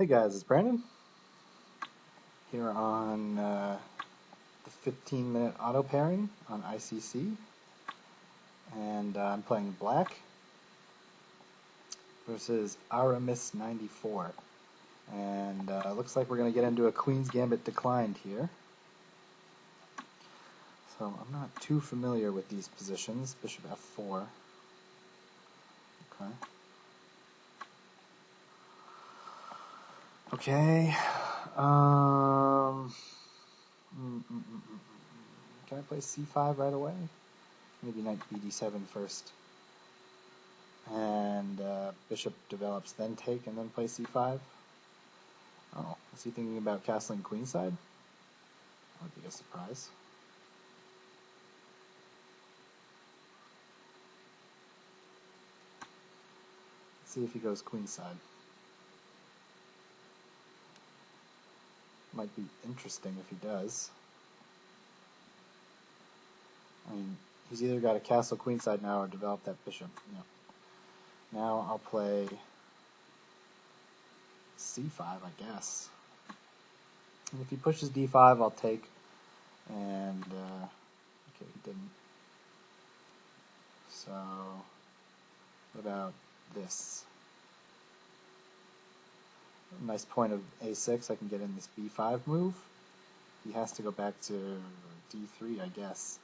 Hey guys, it's Brandon here on the 15-minute auto pairing on ICC, and I'm playing black versus Aramis 94, and looks like we're going to get into a Queen's Gambit declined here. So I'm not too familiar with these positions. Bishop f4. Okay. Okay. Can I play c5 right away? Maybe knight bd7 first. And bishop develops, then take, and then play c5. Oh, is he thinking about castling queenside? That would be a surprise. Let's see if he goes queenside. Might be interesting if he does. I mean, he's either got to castle queenside now or develop that bishop. No. Now I'll play c5, I guess. And if he pushes d5, I'll take. And, okay, he didn't. So, what about this? Nice point of a6, I can get in this b5 move. He has to go back to d3, I guess.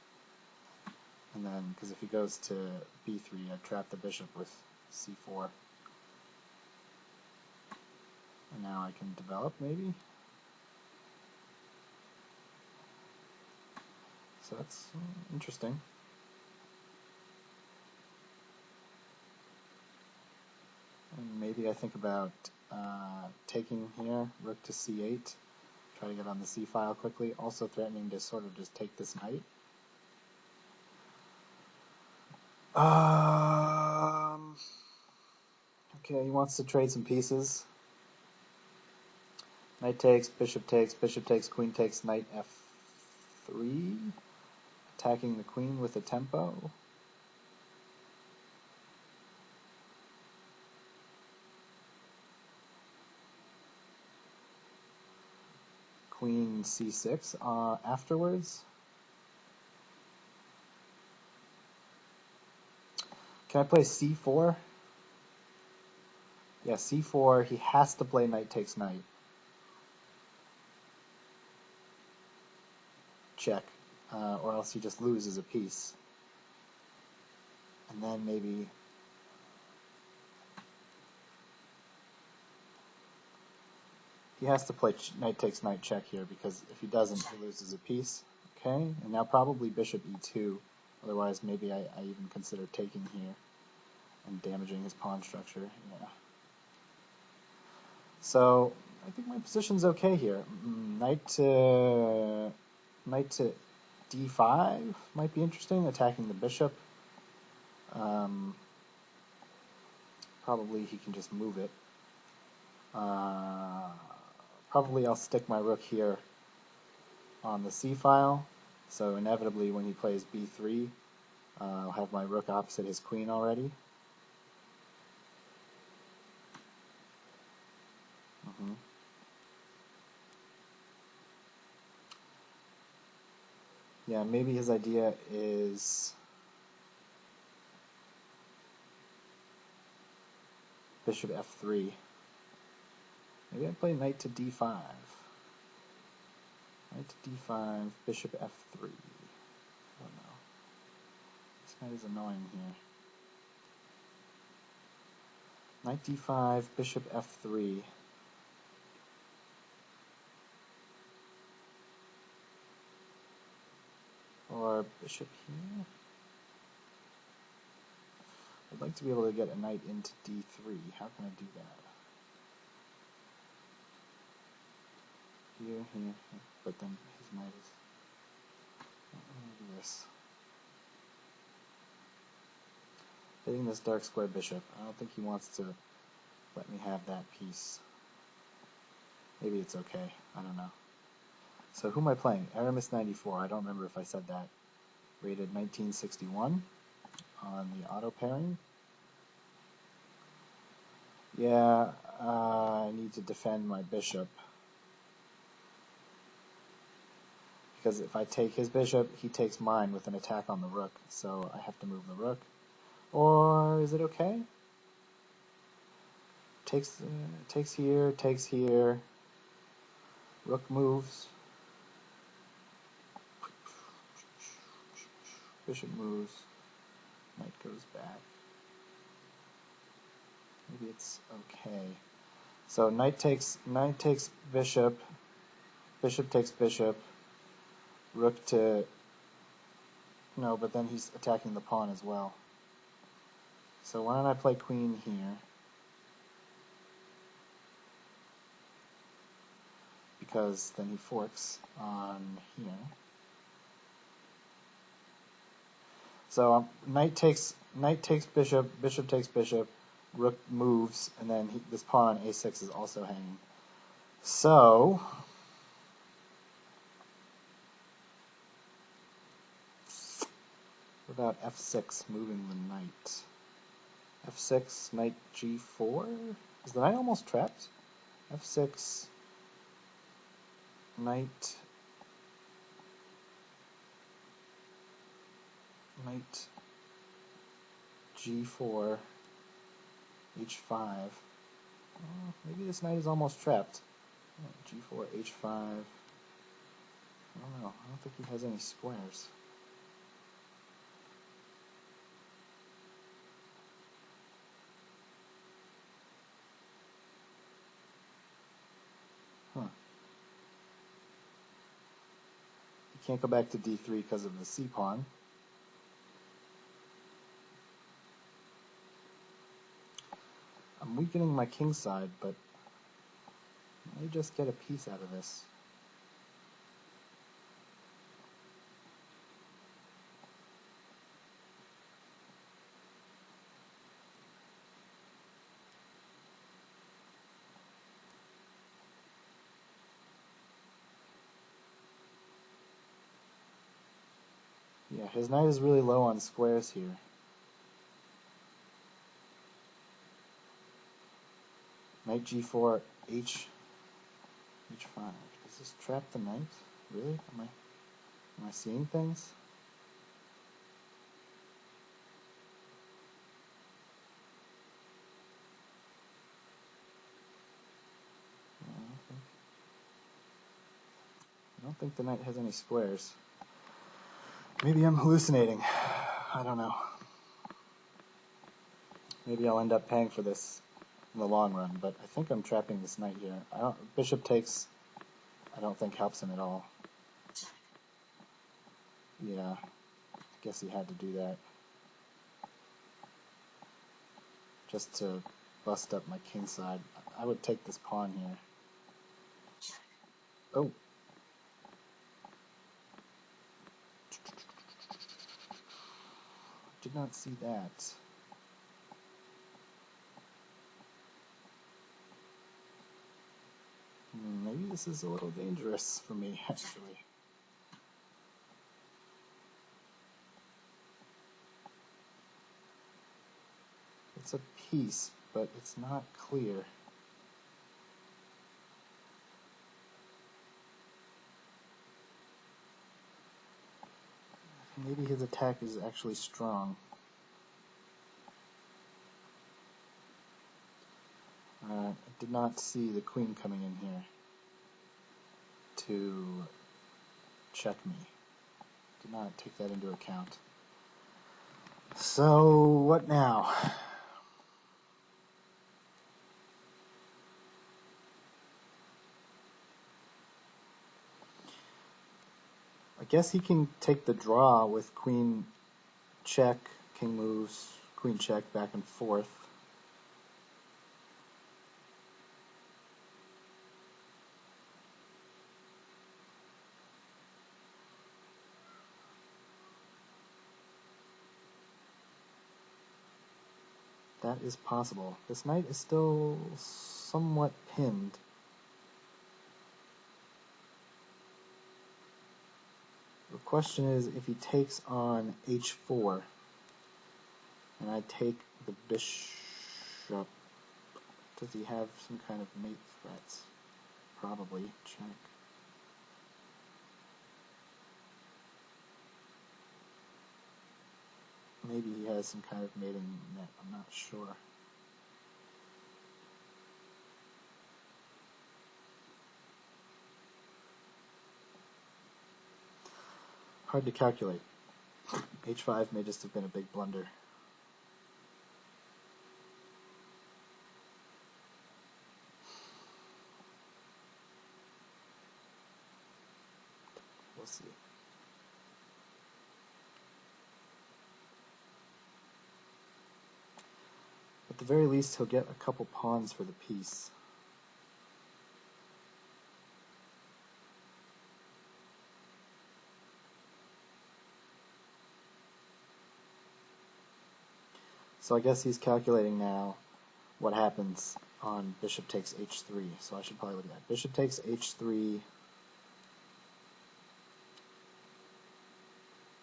And then, because if he goes to b3, I trap the bishop with c4. And now I can develop, maybe? So that's interesting. And maybe I think about taking here, rook to c8, try to get on the c file quickly, also threatening to sort of just take this knight. Okay, he wants to trade some pieces. Knight takes, bishop takes, queen takes, knight f3, attacking the queen with a tempo. Queen c6 afterwards. Can I play c4? Yeah, c4, he has to play knight takes knight. Check. Or else he just loses a piece. And then maybe he has to play knight takes knight check here, because if he doesn't, he loses a piece. Okay, and now probably bishop e2. Otherwise, maybe I even consider taking here and damaging his pawn structure. Yeah. So I think my position's okay here. Knight to d5 might be interesting, attacking the bishop. Probably he can just move it. Probably I'll stick my rook here on the c file. So inevitably when he plays b3, I'll have my rook opposite his queen already. Yeah, maybe his idea is bishop f3. Maybe I play knight to d5. Knight to d5, bishop f3. I don't know. This guy is annoying here. Knight d5, bishop f3. Or bishop here. I'd like to be able to get a knight into d3. How can I do that? Here, here, here. But then his knight is... Let me do this. Hitting this dark square bishop. I don't think he wants to let me have that piece. Maybe it's okay. I don't know. So who am I playing? Aramis 94. I don't remember if I said that. Rated 1961 on the auto pairing. Yeah, I need to defend my bishop. Because if I take his bishop, he takes mine with an attack on the rook. So I have to move the rook. Or is it okay? Takes here, takes here. Rook moves. Bishop moves. Knight goes back. Maybe it's okay. So knight takes bishop. Bishop takes bishop. Rook to... No, but then he's attacking the pawn as well. So why don't I play queen here? Because then he forks on here. So knight takes bishop, bishop takes bishop, rook moves, and then this pawn on a6 is also hanging. So what about f6, moving the knight? f6, knight g4? Is the knight almost trapped? f6, knight g4, h5. Oh, maybe this knight is almost trapped. G4, h5. I don't know. I don't think he has any squares. Huh. He can't go back to d3 because of the c-pawn. I'm weakening my king side, but I may just get a piece out of this. Yeah, his knight is really low on squares here. Knight g4, h5. Does this trap the knight? Really? Am I seeing things? I don't think the knight has any squares. Maybe I'm hallucinating. I don't know. Maybe I'll end up paying for this in the long run, but I think I'm trapping this knight here. Bishop takes, I don't think helps him at all. Yeah, I guess he had to do that. Just to bust up my king side. I would take this pawn here. Oh. Did not see that. Maybe this is a little dangerous for me, actually. It's a piece, but it's not clear. Maybe his attack is actually strong. I did not see the queen coming in here to check me. Did not take that into account. So, what now? I guess he can take the draw with queen check, king moves, queen check, back and forth. That is possible. This knight is still somewhat pinned. The question is if he takes on h4 and I take the bishop, Does he have some kind of mate threats? Probably. Check. Maybe he has some kind of mating net. I'm not sure. Hard to calculate. H5 may just have been a big blunder. We'll see. At the very least, he'll get a couple pawns for the piece. So I guess he's calculating now what happens on bishop takes h3. So I should probably look at that. Bishop takes h3.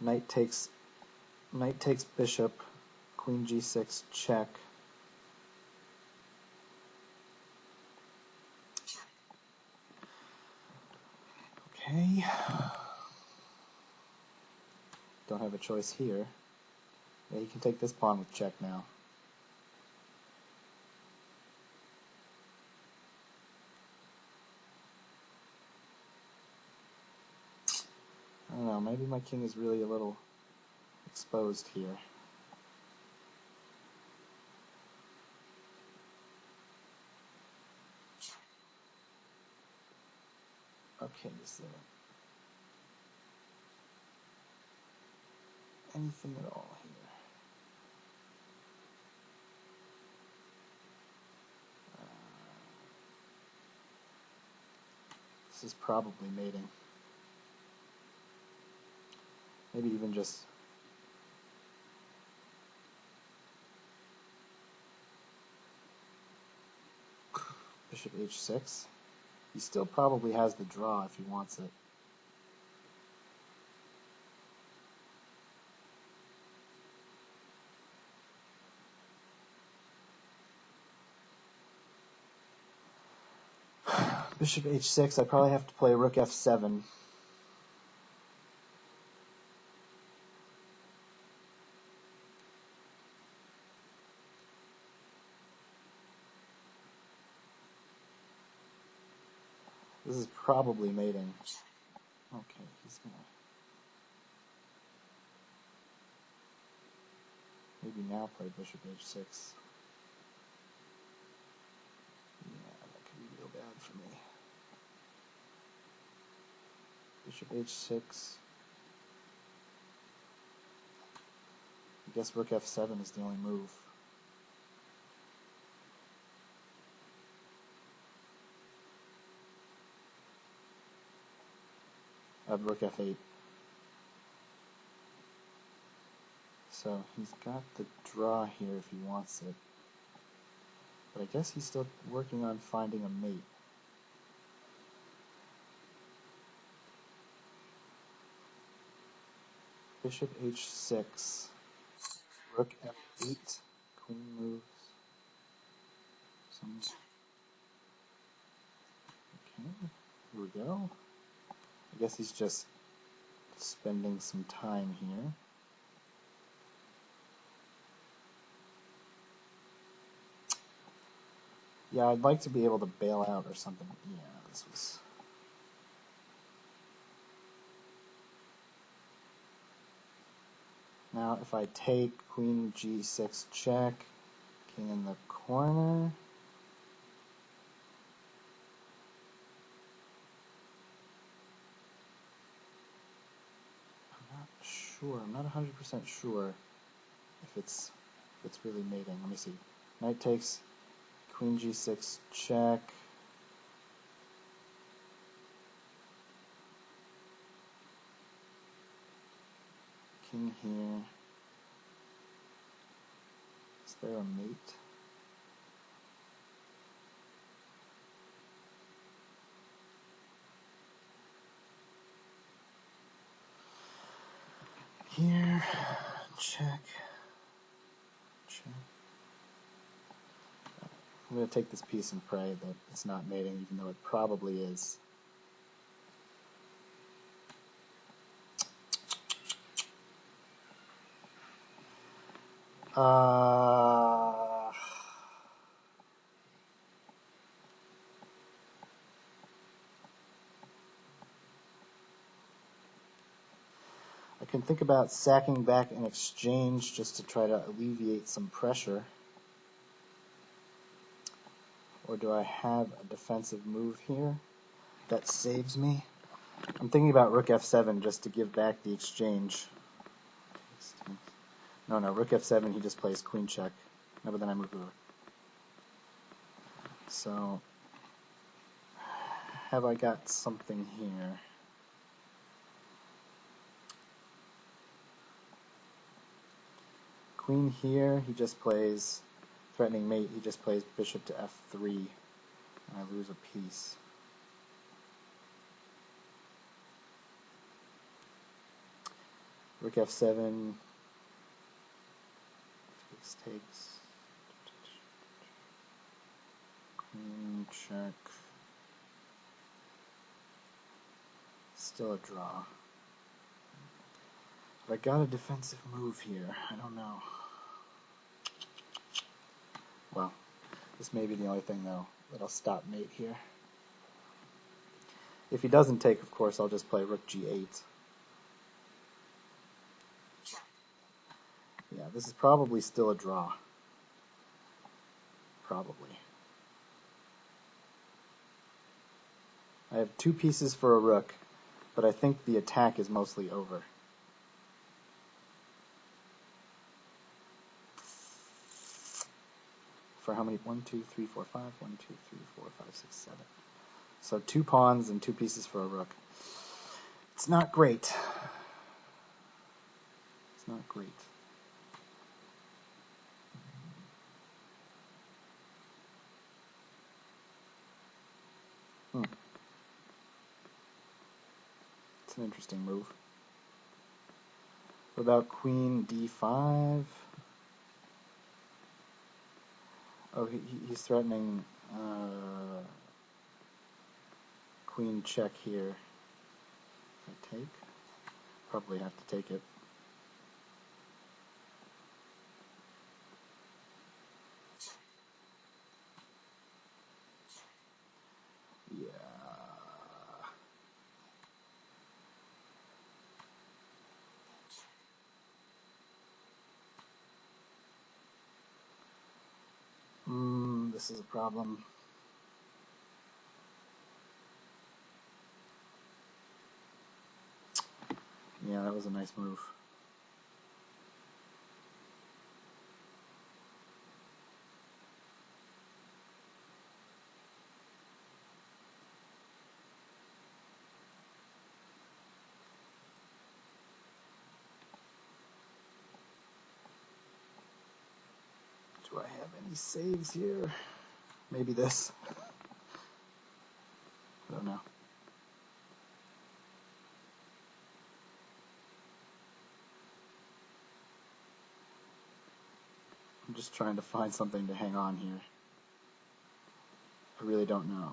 Knight takes bishop. Queen g6 check. Okay. Don't have a choice here. Yeah, he can take this pawn with check now. I don't know, maybe my king is really a little exposed here. Okay, is there anything at all here? This is probably mating. Maybe even just bishop h6. He still probably has the draw if he wants it. Bishop h6, I probably have to play rook f7. This is probably mating. Okay, he's gonna maybe now play bishop h6. Yeah, that could be real bad for me. Bishop h6. I guess rook f7 is the only move. I have rook f8. So he's got the draw here if he wants it. But I guess he's still working on finding a mate. Bishop h6. Rook f8. Queen moves. Okay, here we go. I guess he's just spending some time here. Yeah, I'd like to be able to bail out or something. Yeah, this was... Now if I take queen g6 check, king in the corner. I'm not sure. I'm not 100% sure if it's really mating. Let me see. Knight takes queen g6 check. King here. Is there a mate? Here, check, check. I'm going to take this piece and pray that it's not mating, even though it probably is. I can think about sacking back in exchange just to try to alleviate some pressure. Or do I have a defensive move here that saves me? I'm thinking about rook f7 just to give back the exchange. No, rook f7, he just plays queen check. No, but then I move the rook. So, have I got something here? Queen here, he just plays threatening mate, he just plays bishop to f3, and I lose a piece. Rook f7, takes, queen check, still a draw. But I got a defensive move here, I don't know. Well, this may be the only thing though that'll stop mate here. If he doesn't take, of course, I'll just play rook g8. Yeah, this is probably still a draw. Probably. I have 2 pieces for a rook, but I think the attack is mostly over. For how many? 1, 2, 3, 4, 5. 1, 2, 3, 4, 5, 6, 7. So 2 pawns and 2 pieces for a rook. It's not great. It's not great. It's an interesting move. What about queen d5? Oh, he's threatening queen check here. If I take, probably have to take it. Yeah. This is a problem. Yeah, that was a nice move. Do I have any saves here? Maybe this. I don't know. I'm just trying to find something to hang on here. I really don't know.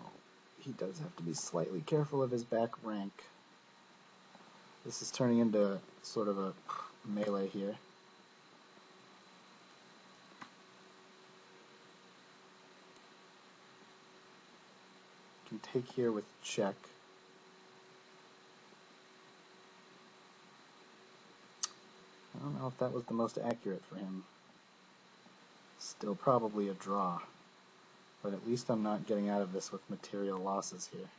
He does have to be slightly careful of his back rank. This is turning into sort of a melee here. Can take here with check. I don't know if that was the most accurate for him. Still probably a draw, but at least I'm not getting out of this with material losses here.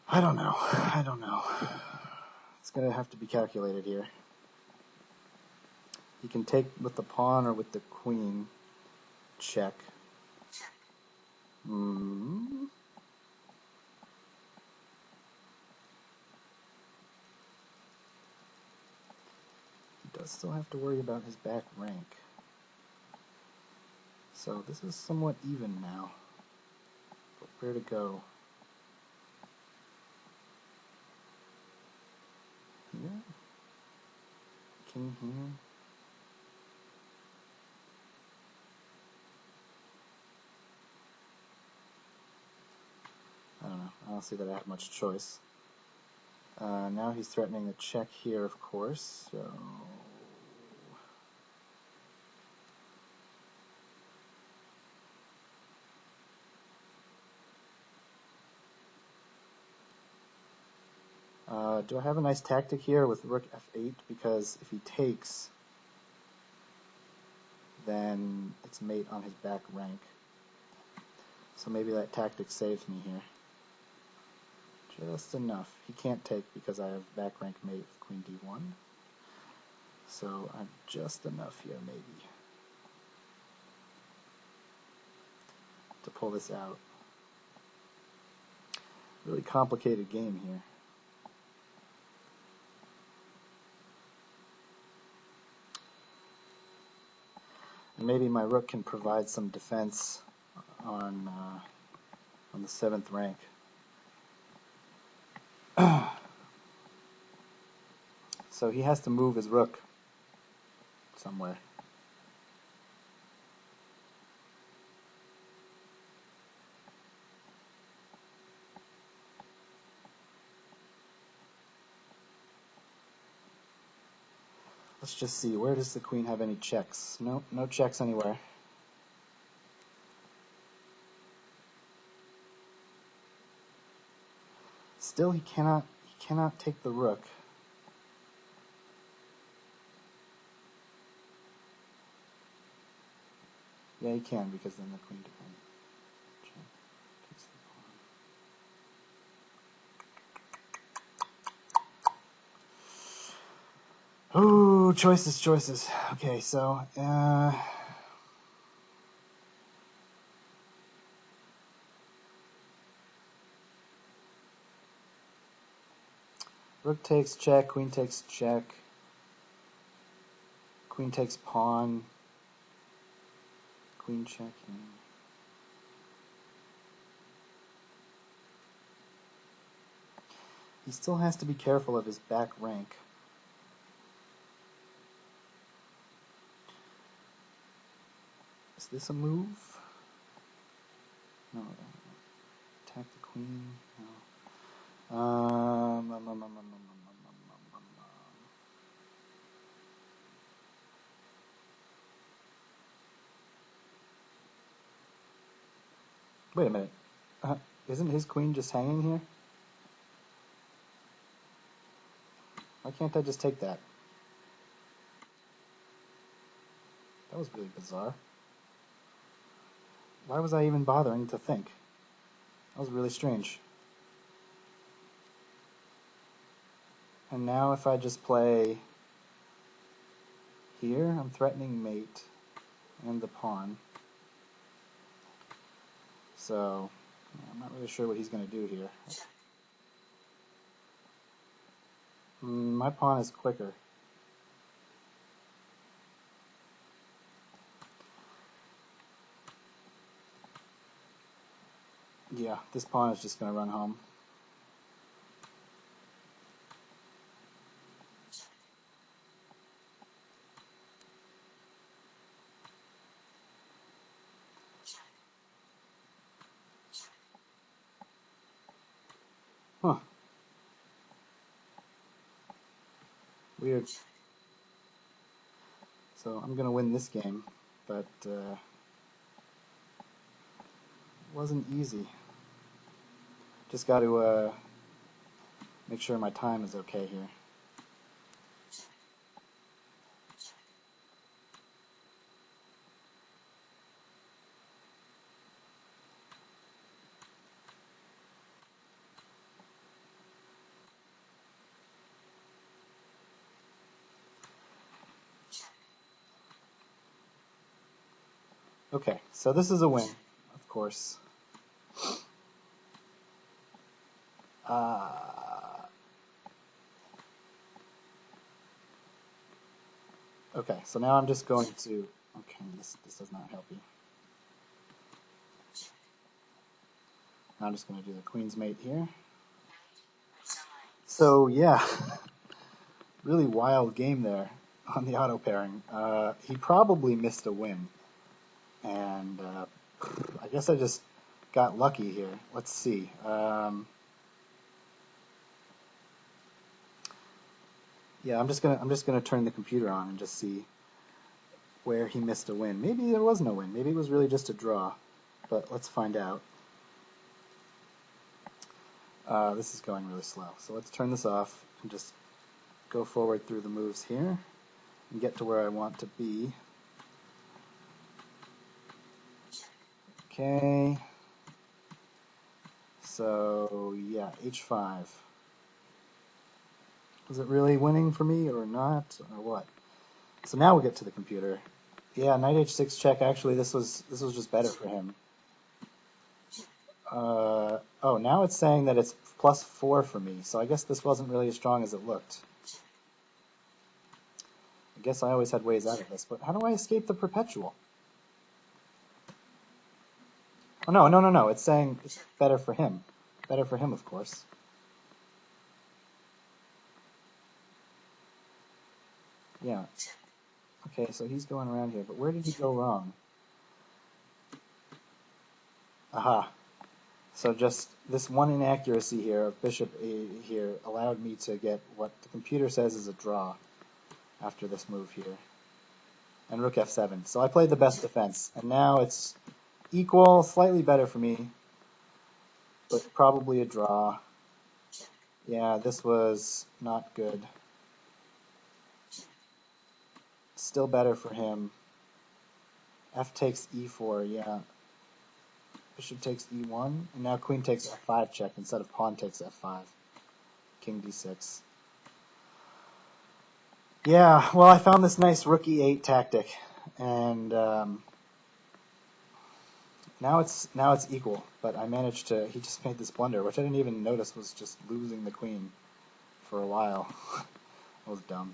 I don't know. It's going to have to be calculated here. He can take with the pawn or with the queen. Check. He does still have to worry about his back rank. So this is somewhat even now. But where to go? here. King here. I don't know. I don't see that I have much choice. Now he's threatening the check here, of course. So do I have a nice tactic here with rook f8? Because if he takes, then it's mate on his back rank. So maybe that tactic saves me here. Just enough. He can't take because I have back rank mate with queen d1. So I'm just enough here, maybe, to pull this out. Really complicated game here. And maybe my rook can provide some defense on the 7th rank. So he has to move his rook somewhere. Let's just see, where does the queen have any checks? Nope, no checks anywhere. Still, he cannot take the rook. Yeah, he can, because then the queen defends. Takes the pawn. Oh, choices. Okay, so rook takes check, queen takes check, queen takes pawn, queen checking. He still has to be careful of his back rank. Is this a move? No. Attack the queen? No. Wait a minute. Isn't his queen just hanging here? Why can't I just take that? That was really bizarre. Why was I even bothering to think? That was really strange. And now if I just play here, I'm threatening mate and the pawn. So I'm not really sure what he's going to do here. My pawn is quicker. Yeah, this pawn is just going to run home. Huh. Weird. So I'm going to win this game, but it wasn't easy. Just got to make sure my time is okay here. Okay, so this is a win, of course. Okay, so now I'm just going to... Okay, this does not help you. Now I'm just going to do the queen's mate here. So, yeah. Really wild game there on the auto pairing. He probably missed a win, and I guess I just got lucky here. Let's see. Yeah, I'm just gonna turn the computer on and just see where he missed a win. Maybe there was no win. Maybe it was really just a draw. But let's find out. This is going really slow. So let's turn this off and just go forward through the moves here and get to where I want to be. Okay. So, yeah, h5. Was it really winning for me or not, or what? So now we'll get to the computer. Yeah, knight h6 check. Actually, this was just better for him. Oh, now it's saying that it's +4 for me, so I guess this wasn't really as strong as it looked. I guess I always had ways out of this, but how do I escape the perpetual? Oh, no. It's saying it's better for him. Better for him, of course. Yeah. Okay, so he's going around here, but where did he go wrong? Aha. So just this one inaccuracy here of bishop A here allowed me to get what the computer says is a draw after this move here. And rook f7. So I played the best defense, and now it's equal, slightly better for me, but probably a draw. Yeah, this was not good. Still better for him. F takes e4, yeah. Bishop takes e1, and now queen takes f5 check instead of pawn takes f5. King d6. Yeah, well, I found this nice rook e8 tactic, and now it's equal. But I managed to. He just made this blunder, which I didn't even notice was just losing the queen for a while. That was dumb.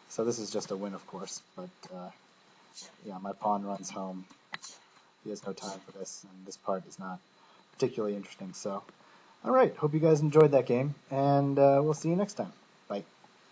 So this is just a win, of course. But yeah, my pawn runs home. He has no time for this, and this part is not particularly interesting. So, all right. Hope you guys enjoyed that game, and we'll see you next time.